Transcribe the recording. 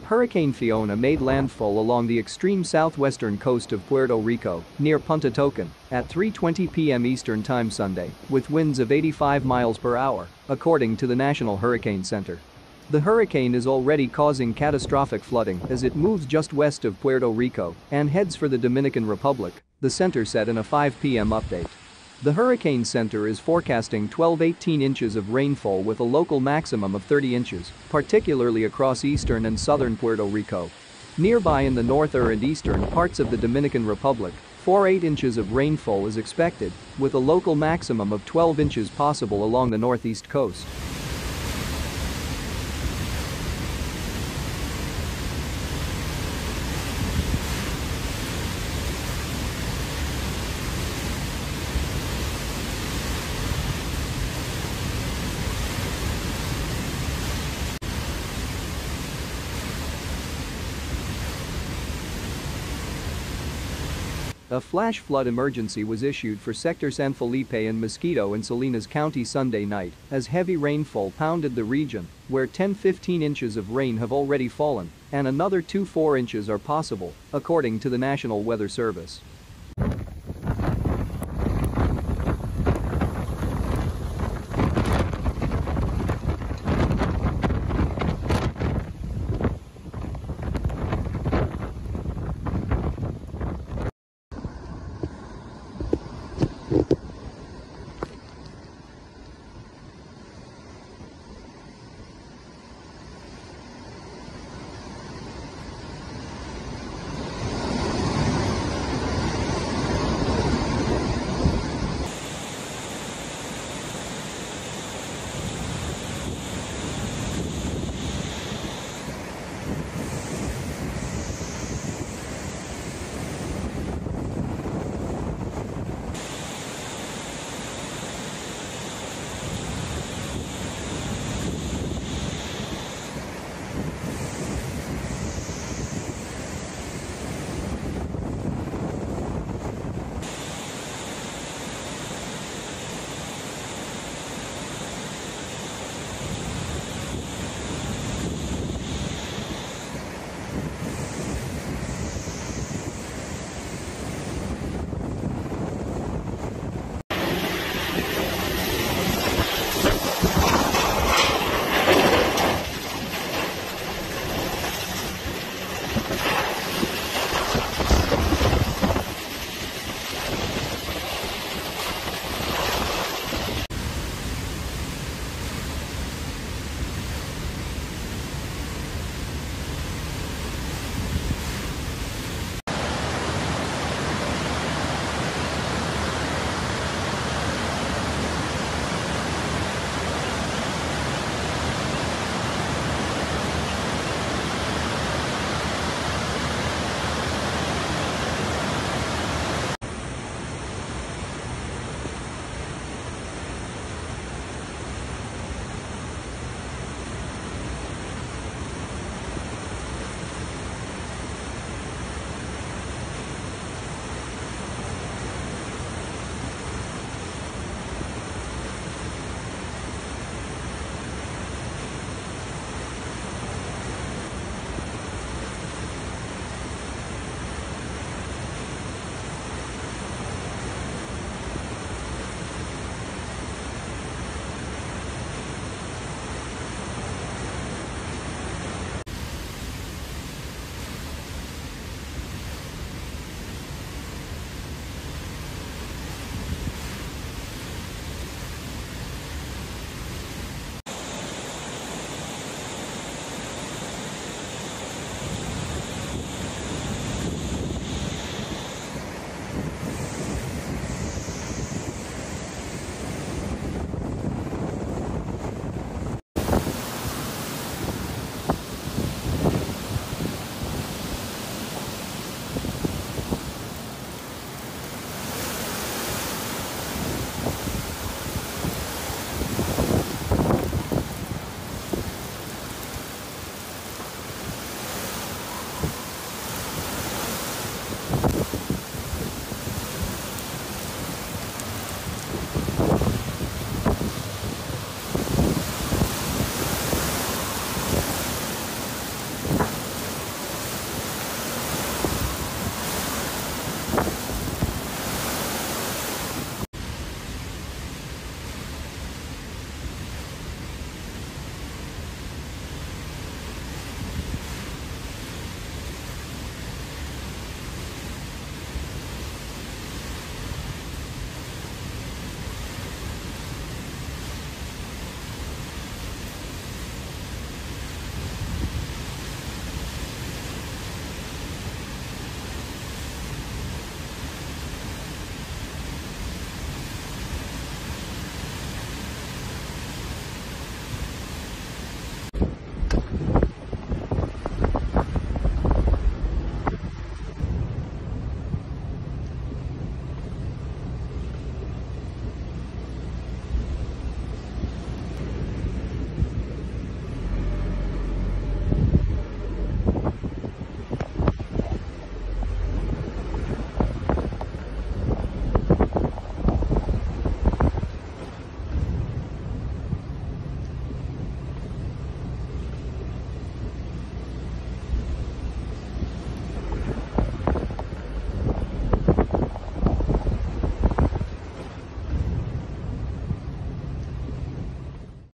Hurricane Fiona made landfall along the extreme southwestern coast of Puerto Rico, near Punta Tocan, at 3:20 p.m. Eastern Time Sunday, with winds of 85 miles per hour, according to the National Hurricane Center. The hurricane is already causing catastrophic flooding as it moves just west of Puerto Rico and heads for the Dominican Republic, the center said in a 5 p.m. update. The Hurricane Center is forecasting 12–18 inches of rainfall with a local maximum of 30 inches, particularly across eastern and southern Puerto Rico. Nearby in the northern and eastern parts of the Dominican Republic, 4–8 inches of rainfall is expected, with a local maximum of 12 inches possible along the northeast coast. A flash flood emergency was issued for Sector San Felipe and Mosquito in Salinas County Sunday night as heavy rainfall pounded the region, where 10–15 inches of rain have already fallen and another 2–4 inches are possible, according to the National Weather Service.